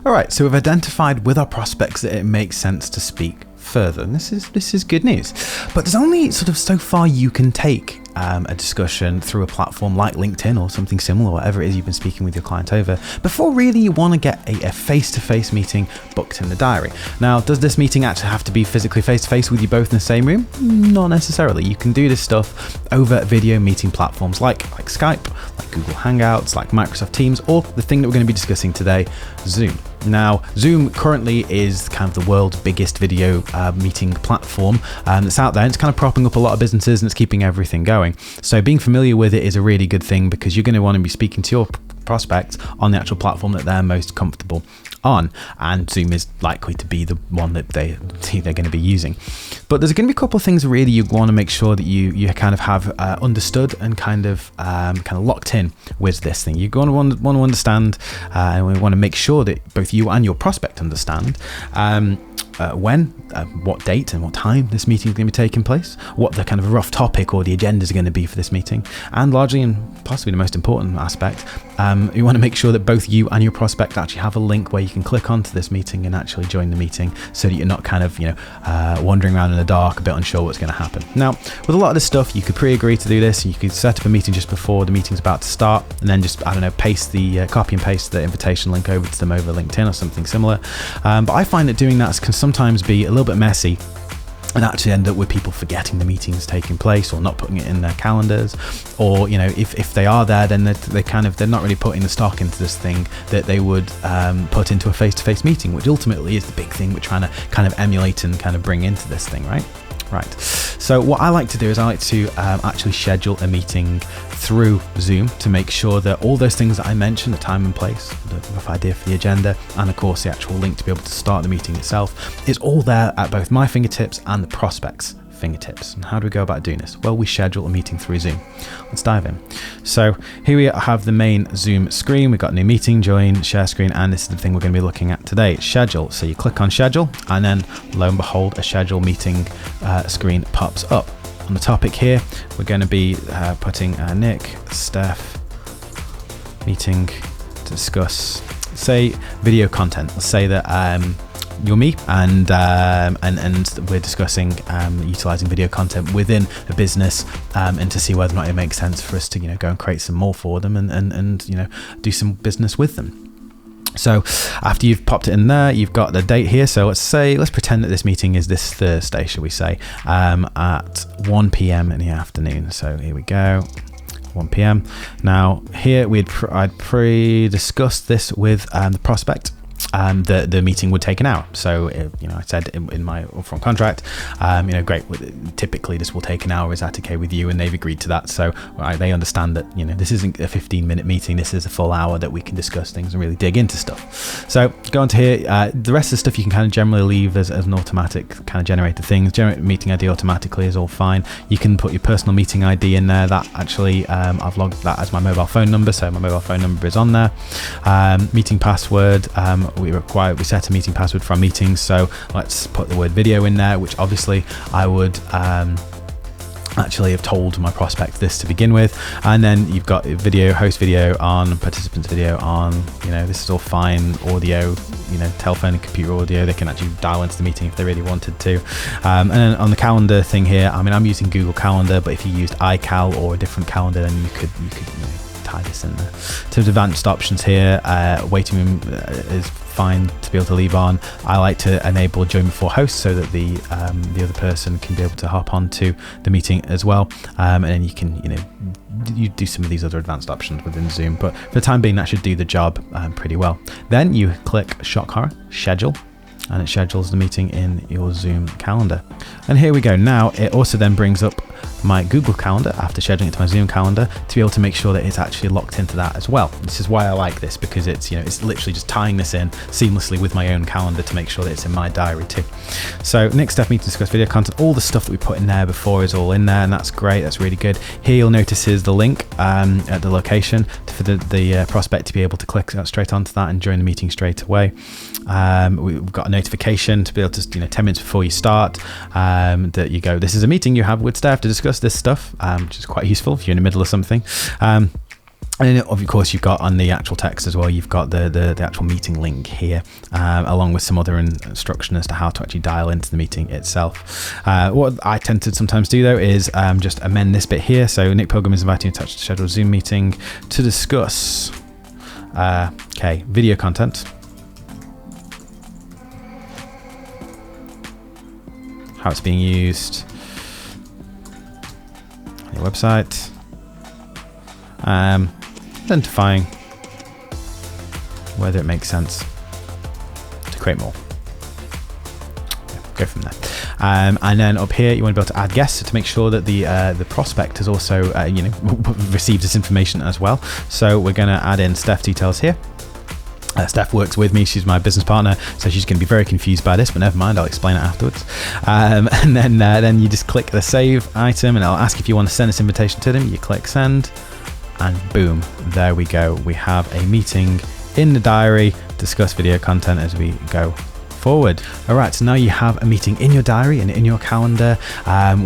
All right, so we've identified with our prospects that it makes sense to speak further. And this is good news. But there's only sort of so far you can take a discussion through a platform like LinkedIn or something similar, whatever it is you've been speaking with your client over, before really you want to get a face-to-face meeting booked in the diary. Now, does this meeting actually have to be physically face-to-face with you both in the same room? Not necessarily. You can do this stuff over video meeting platforms like Skype, like Google Hangouts, like Microsoft Teams, or the thing that we're going to be discussing today, Zoom. Now, Zoom currently is kind of the world's biggest video meeting platform that's out there, and it's kind of propping up a lot of businesses and it's keeping everything going. So being familiar with it is a really good thing, because you're going to want to be speaking to your prospects on the actual platform that they're most comfortable on, and Zoom is likely to be the one that they're going to be using. But there's going to be a couple of things really you want to make sure that you kind of have understood and kind of locked in with this thing. You're going to want to understand, and we want to make sure that both you and your prospect understand when, what date and what time this meeting is going to be taking place, what the kind of rough topic or the agendas are going to be for this meeting, and largely and possibly the most important aspect, you want to make sure that both you and your prospect actually have a link where you can click onto this meeting and actually join the meeting, so that you're not kind of wandering around in the dark, a bit unsure what's going to happen. Now, with a lot of this stuff, you could pre-agree to do this. You could set up a meeting just before the meeting's about to start, and then just copy and paste the invitation link over to them over LinkedIn or something similar. But I find that doing that can sometimes be a little bit messy, and actually end up with people forgetting the meeting's taking place or not putting it in their calendars, or if they are there, then they're not really putting the stock into this thing that they would put into a face-to-face meeting, which ultimately is the big thing we're trying to kind of emulate and kind of bring into this thing, right? So what I like to do is I like to actually schedule a meeting through Zoom to make sure that all those things that I mentioned, the time and place, the rough idea for the agenda, and of course the actual link to be able to start the meeting itself, is all there at both my fingertips and the prospect's fingertips. And how do we go about doing this? Well, we schedule a meeting through Zoom. Let's dive in. So here we have the main Zoom screen. We've got new meeting, join, share screen, and this is the thing we're going to be looking at today. It's schedule. So you click on schedule, and then lo and behold, a schedule meeting screen pops up. On the topic here, we're going to be putting Nick, Steph, meeting to discuss, say, video content. Let's say that you're me, and we're discussing utilizing video content within a business, and to see whether or not it makes sense for us to go and create some more for them and do some business with them. So after you've popped it in there, you've got the date here. So let's pretend that this meeting is this Thursday, shall we say, at 1 p.m. in the afternoon. So here we go. 1 p.m. Now here I'd pre-discussed this with the prospect. The meeting would take an hour. So, I said in my upfront contract, great, typically this will take an hour. Is that okay with you? And they've agreed to that. So they understand that, this isn't a 15-minute meeting. This is a full hour that we can discuss things and really dig into stuff. So go on to here. The rest of the stuff you can kind of generally leave as an automatic kind of generated things. Generate meeting ID automatically is all fine. You can put your personal meeting ID in there. That actually, I've logged that as my mobile phone number. So my mobile phone number is on there. Meeting password. We set a meeting password for our meetings, so let's put the word video in there, which obviously I would actually have told my prospect this to begin with. And then you've got video, host video on, participants video on, this is all fine. Audio, telephone and computer audio, they can actually dial into the meeting if they really wanted to. And then on the calendar thing here, I'm using Google Calendar, but if you used iCal or a different calendar, then you could tie this in there. In terms of advanced options here, waiting room is fine to be able to leave on. I like to enable join before host so that the other person can be able to hop onto the meeting as well, and then you can you do some of these other advanced options within Zoom, but for the time being that should do the job pretty well. Then you click shock horror schedule, and it schedules the meeting in your Zoom calendar. And here we go. Now it also then brings up my Google Calendar after scheduling it to my Zoom calendar to be able to make sure that it's actually locked into that as well. This is why I like this, because it's it's literally just tying this in seamlessly with my own calendar to make sure that it's in my diary too. So next step, we need to discuss video content. All the stuff that we put in there before is all in there, and that's great. That's really good. Here you'll notice is the link at the location for the prospect to be able to click straight onto that and join the meeting straight away. We've got a notification to be able to 10 minutes before you start that you go, this is a meeting you have with staff to discuss this stuff, which is quite useful if you're in the middle of something. And then, of course, you've got on the actual text as well, you've got the actual meeting link here, along with some other instruction as to how to actually dial into the meeting itself. What I tend to sometimes do, though, is just amend this bit here. So Nick Pilgrim is inviting you to touch the scheduled Zoom meeting to discuss video content, how it's being used on your website, identifying whether it makes sense to create more. Go from there. And then up here, you want to be able to add guests to make sure that the prospect has also received this information as well. So we're going to add in Steph details here. Steph works with me. She's my business partner, so she's going to be very confused by this, but never mind, I'll explain it afterwards. And then you just click the save item, and it'll ask if you want to send this invitation to them. You click send, and boom, there we go. We have a meeting in the diary, discuss video content as we go forward. All right, so now you have a meeting in your diary and in your calendar,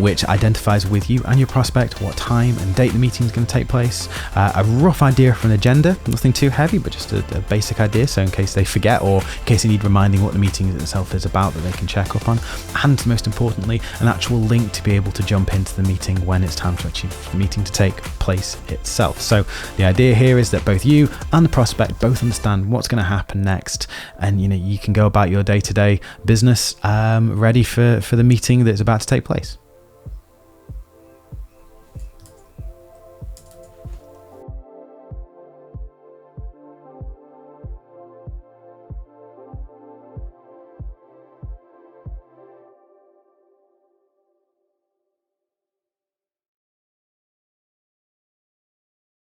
which identifies with you and your prospect what time and date the meeting is going to take place, a rough idea for an agenda, nothing too heavy, but just a basic idea, so in case they forget or in case they need reminding what the meeting itself is about, that they can check up on, and most importantly, an actual link to be able to jump into the meeting when it's time to actually for the meeting to take place itself. So the idea here is that both you and the prospect both understand what's going to happen next, and you can go about your day-to-day business ready for the meeting that's about to take place.